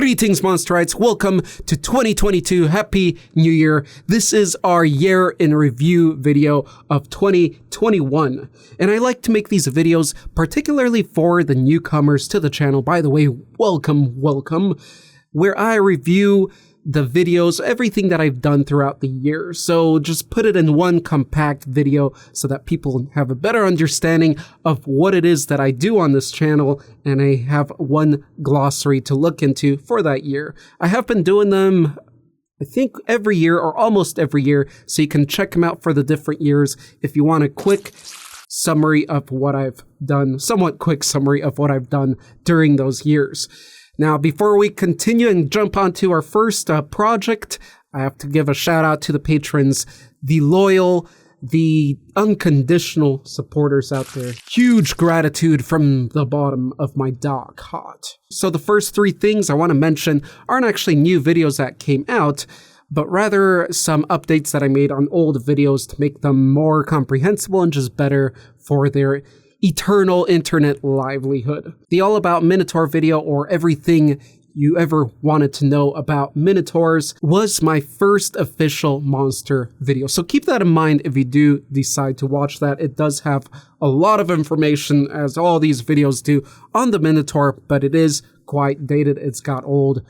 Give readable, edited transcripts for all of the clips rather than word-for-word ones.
Greetings, Monsterites. Welcome to 2022. Happy New Year. This is our year in review video of 2021. And I like to make these videos particularly for the newcomers to the channel. By the way, welcome, where I review the videos, everything that I've done throughout the year. So just put it in one compact video so that people have a better understanding of what it is that I do on this channel, and I have one glossary to look into for that year. I have been doing them, I think, every year or almost every year, so you can check them out for the different years if you want a quick summary of what I've done, somewhat quick summary of what I've done during those years. Now, before we continue and jump onto our first project, I have to give a shout out to the patrons, the loyal, the unconditional supporters out there. Huge gratitude from the bottom of my dog heart. So the first three things I want to mention aren't actually new videos that came out, but rather some updates that I made on old videos to make them more comprehensible and just better for their eternal internet livelihood. The All About Minotaur video, or everything you ever wanted to know about Minotaurs, was my first official monster video. So keep that in mind if you do decide to watch that. It does have a lot of information, as all these videos do, on the Minotaur, but it is quite dated. It's got old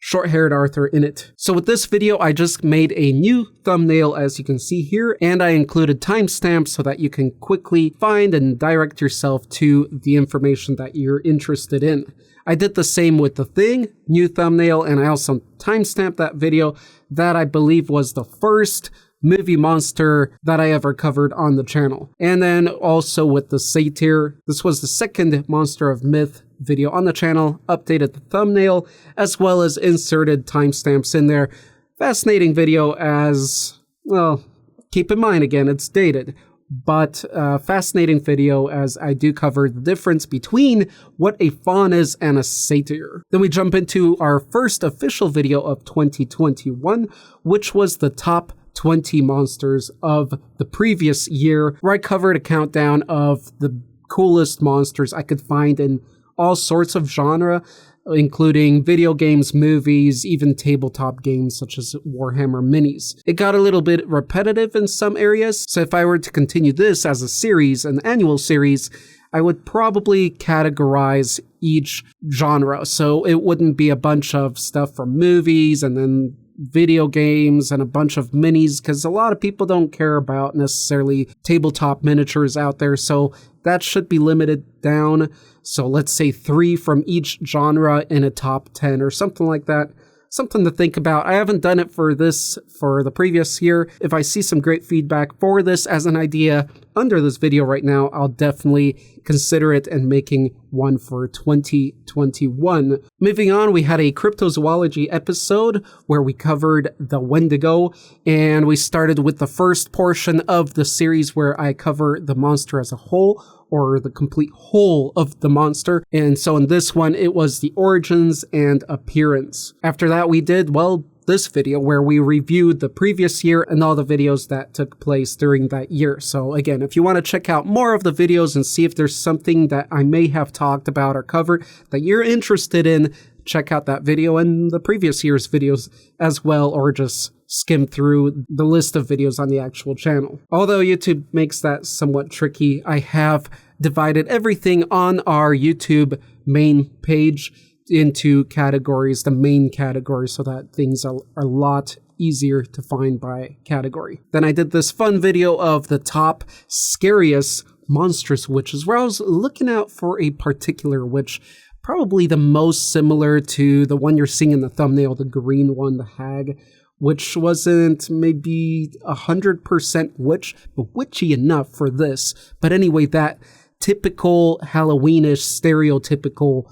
short-haired Arthur in it. So with this video, I just made a new thumbnail, as you can see here, and I included timestamps so that you can quickly find and direct yourself to the information that you're interested in. I did the same with The Thing, new thumbnail, and I also timestamped that video. That, I believe, was the first movie monster that I ever covered on the channel. And then also with the Satyr, this was the second Monster of Myth video on the channel, updated the thumbnail, as well as inserted timestamps in there. Fascinating video, as, well, keep in mind again, it's dated, but fascinating video as I do cover the difference between what a faun is and a satyr. Then we jump into our first official video of 2021, which was the top 20 monsters of the previous year, where I covered a countdown of the coolest monsters I could find in all sorts of genre, including video games, movies, even tabletop games such as Warhammer Minis. It got a little bit repetitive in some areas, so if I were to continue this as a series, an annual series, I would probably categorize each genre, so it wouldn't be a bunch of stuff from movies and then video games and a bunch of minis, because a lot of people don't care about necessarily tabletop miniatures out there, so that should be limited down. So let's say 3 from each genre in a top 10 or something like that. Something to think about. I haven't done it for the previous year. If I see some great feedback for this as an idea under this video right now, I'll definitely consider it and making one for 2021. Moving on, we had a Cryptozoology episode where we covered the Wendigo, and we started with the first portion of the series where I cover the monster as a whole, or the complete whole of the monster. And so in this one, it was the origins and appearance. After that, we did, well, this video where we reviewed the previous year and all the videos that took place during that year. So again, if you want to check out more of the videos and see if there's something that I may have talked about or covered that you're interested in, check out that video and the previous year's videos as well, or just skim through the list of videos on the actual channel. Although YouTube makes that somewhat tricky, I have divided everything on our YouTube main page into categories, the main categories, so that things are a lot easier to find by category. Then I did this fun video of the top scariest monstrous witches, where I was looking out for a particular witch, probably the most similar to the one you're seeing in the thumbnail, the green one, the hag, which wasn't maybe 100% witch, but witchy enough for this. But anyway, that typical Halloweenish, stereotypical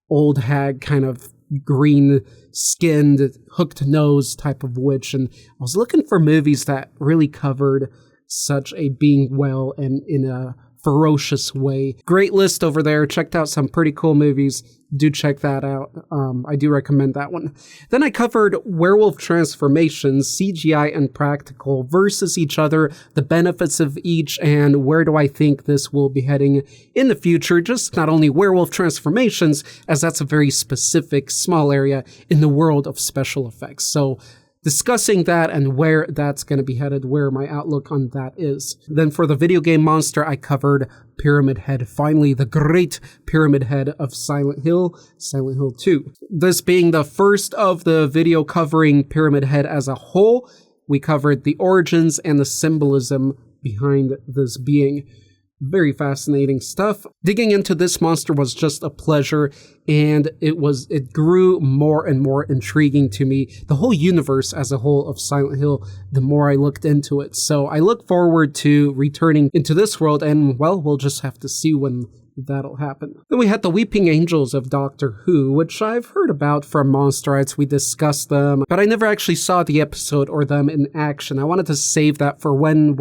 old hag, kind of green-skinned, hooked nose type of witch. And I was looking for movies that really covered such a being well and in a ferocious way. Great list over there. Checked out some pretty cool movies. Do check that out. I do recommend that one. Then I covered werewolf transformations, CGI and practical, versus each other, the benefits of each, and where do I think this will be heading in the future. Just not only werewolf transformations, as that's a very specific, small area in the world of special effects. So discussing that and where that's going to be headed, where my outlook on that is. Then for the video game monster, I covered Pyramid Head. Finally, the great Pyramid Head of Silent Hill 2. This being the first of the video covering Pyramid Head as a whole, we covered the origins and the symbolism behind this being. Very fascinating stuff. Digging into this monster was just a pleasure, and it grew more and more intriguing to me. The whole universe as a whole of Silent Hill, the more I looked into it. So I look forward to returning into this world, and well, we'll just have to see when that'll happen. Then we had the Weeping Angels of Doctor Who, which I've heard about from Monsterites. We discussed them, but I never actually saw the episode or them in action. I wanted to save that for when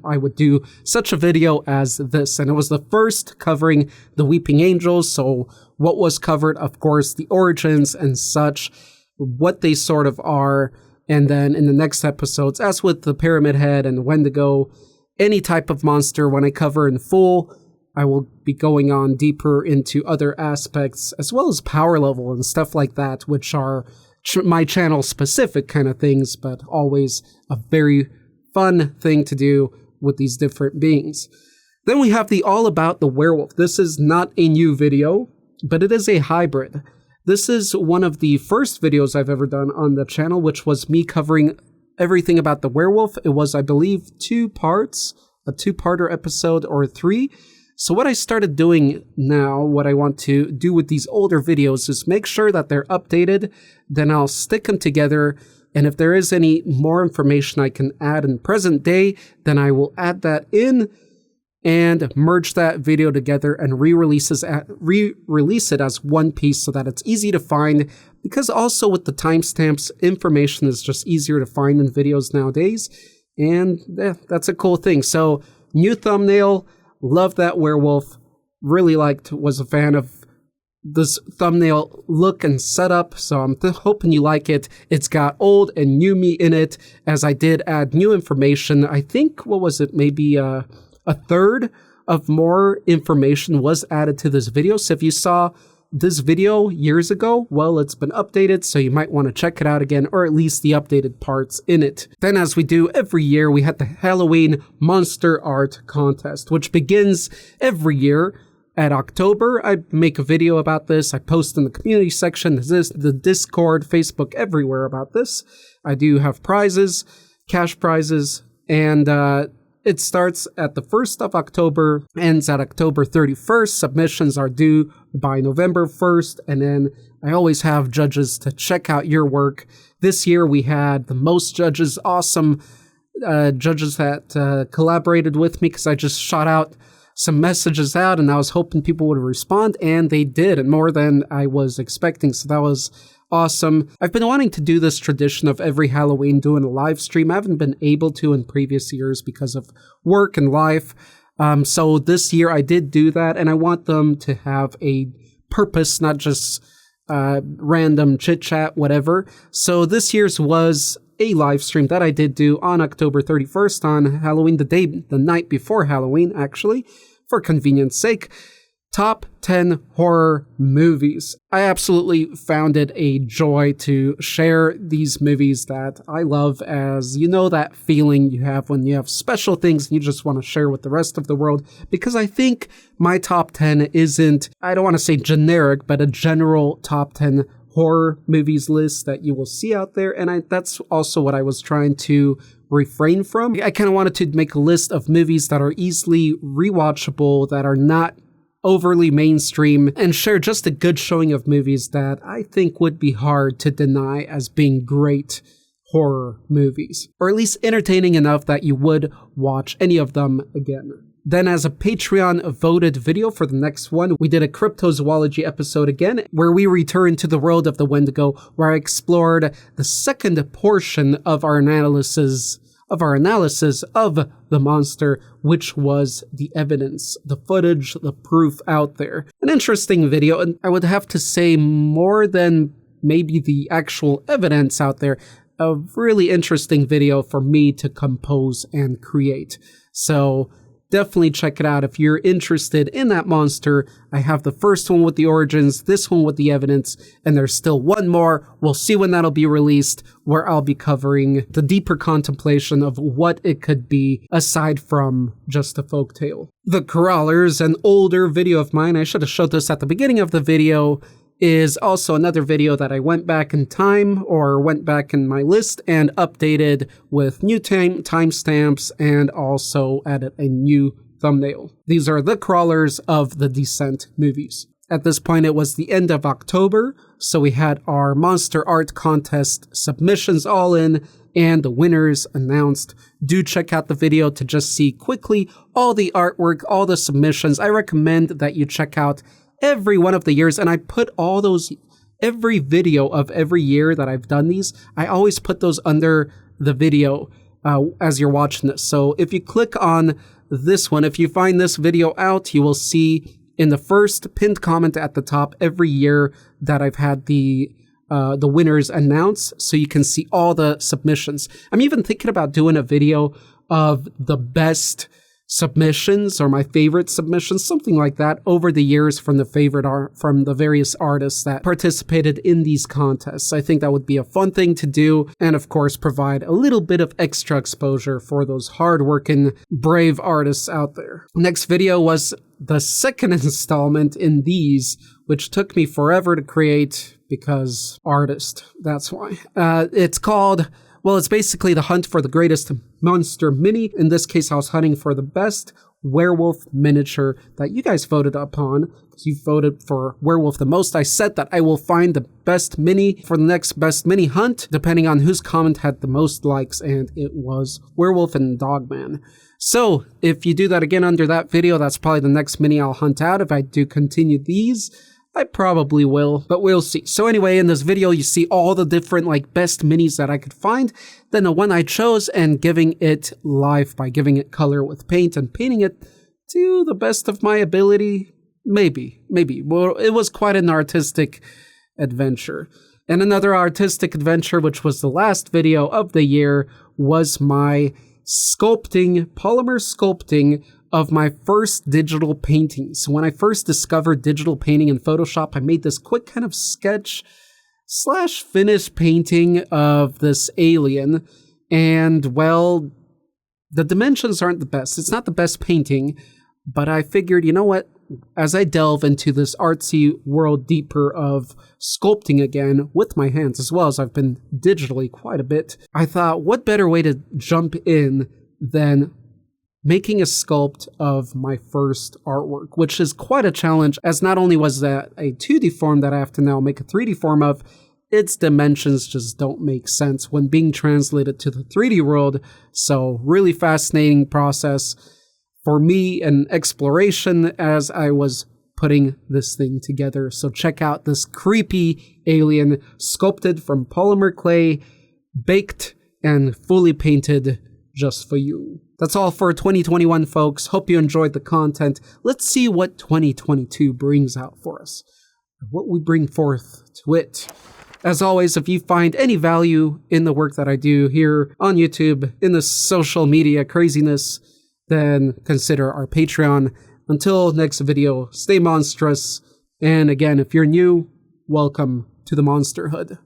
I would do such a video as this. And it was the first covering the Weeping Angels, so what was covered, of course, the origins and such, what they sort of are, and then in the next episodes, as with the Pyramid Head and the Wendigo, any type of monster, when I cover in full, I will be going on deeper into other aspects, as well as power level and stuff like that, which are my channel specific kind of things, but always a very fun thing to do with these different beings. Then we have the All About the Werewolf. This is not a new video, but it is a hybrid. This is one of the first videos I've ever done on the channel, which was me covering everything about the werewolf. It was, I believe, 2 parts, a 2-parter episode or 3. So what I started doing now, what I want to do with these older videos is make sure that they're updated, then I'll stick them together. And if there is any more information I can add in present day, then I will add that in and merge that video together and re-release it as one piece so that it's easy to find. Because also with the timestamps, information is just easier to find in videos nowadays. And that's a cool thing. So new thumbnail, love that werewolf, really was a fan of this thumbnail look and setup, so I'm hoping you like it. It's got old and new me in it, as I did add new information. I think, what was it, maybe a third of more information was added to this video. So if you saw this video years ago, well, it's been updated, so you might want to check it out again, or at least the updated parts in it. Then, as we do every year, we had the Halloween Monster Art Contest, which begins every year at October. I make a video about this. I post in the community section, the Discord, Facebook, everywhere about this. I do have prizes, cash prizes, and it starts at the 1st of October, ends at October 31st. Submissions are due by November 1st, and then I always have judges to check out your work. This year we had the most judges, awesome judges that collaborated with me, because I just shot out some messages out, and I was hoping people would respond, and they did, and more than I was expecting, so that was awesome. I've been wanting to do this tradition of every Halloween doing a live stream. I haven't been able to in previous years because of work and life, so this year I did do that, and I want them to have a purpose, not just random chit-chat, whatever. So this year's was a live stream that I did do on October 31st on Halloween, the night before Halloween, actually, for convenience sake. Top 10 horror movies. I absolutely found it a joy to share these movies that I love, as you know, that feeling you have when you have special things and you just want to share with the rest of the world, because I think my top 10 isn't, I don't want to say generic, but a general top 10 horror movies list that you will see out there, and that's also what I was trying to refrain from. I kind of wanted to make a list of movies that are easily rewatchable, that are not overly mainstream, and share just a good showing of movies that I think would be hard to deny as being great horror movies, or at least entertaining enough that you would watch any of them again. Then, as a Patreon voted video for the next one, we did a Cryptozoology episode again, where we returned to the world of the Wendigo, where I explored the second portion of our analysis of our analysis of the monster, which was the evidence, the footage, the proof out there. An interesting video, and I would have to say more than maybe the actual evidence out there, a really interesting video for me to compose and create. So definitely check it out if you're interested in that monster. I have the first one with the origins, this one with the evidence, and there's still one more. We'll see when that'll be released, where I'll be covering the deeper contemplation of what it could be aside from just a folktale. The Crawlers, an older video of mine, I should have showed this at the beginning of the video, is also another video that I went back in time, or went back in my list and updated with new timestamps and also added a new thumbnail. These are the Crawlers of the Descent movies. At this point, it was the end of October, so we had our monster art contest submissions all in and the winners announced. Do check out the video to just see quickly all the artwork, all the submissions. I recommend that you check out every one of the years, and I put all those, every video of every year that I've done these, I always put those under the video as you're watching this. So if you click on this one, if you find this video out, you will see in the first pinned comment at the top every year that I've had the winners announced, so you can see all the submissions. I'm even thinking about doing a video of the best submissions or my favorite submissions, something like that, over the years from the various artists that participated in these contests. I think that would be a fun thing to do, and of course provide a little bit of extra exposure for those hardworking, brave artists out there. Next video was the second installment in these, which took me forever to create because artist, that's why. It's called, well, it's basically the hunt for the greatest monster mini. In this case, I was hunting for the best werewolf miniature that you guys voted upon. You voted for werewolf the most. I said that I will find the best mini for the next best mini hunt, depending on whose comment had the most likes, and it was werewolf and dogman. So if you do that again under that video, that's probably the next mini I'll hunt out. If I do continue these, I probably will, but we'll see. So anyway, in this video, you see all the different best minis that I could find, then the one I chose, and giving it life by giving it color with paint and painting it to the best of my ability. Maybe. Well, it was quite an artistic adventure. And another artistic adventure, which was the last video of the year, was my polymer sculpting of my first digital paintings. When I first discovered digital painting in Photoshop, I made this quick kind of sketch / finished painting of this alien. And well, the dimensions aren't the best. It's not the best painting, but I figured, you know what? As I delve into this artsy world deeper of sculpting again with my hands, as well as I've been digitally quite a bit, I thought, what better way to jump in than making a sculpt of my first artwork, which is quite a challenge, as not only was that a 2D form that I have to now make a 3D form of, its dimensions just don't make sense when being translated to the 3D world. So really fascinating process for me, an exploration as I was putting this thing together. So check out this creepy alien sculpted from polymer clay, baked and fully painted just for you. That's all for 2021, folks. Hope you enjoyed the content. Let's see what 2022 brings out for us, what we bring forth to it. As always, if you find any value in the work that I do here on YouTube, in the social media craziness, then consider our Patreon. Until next video, stay monstrous. And again, if you're new, welcome to the Monsterhood.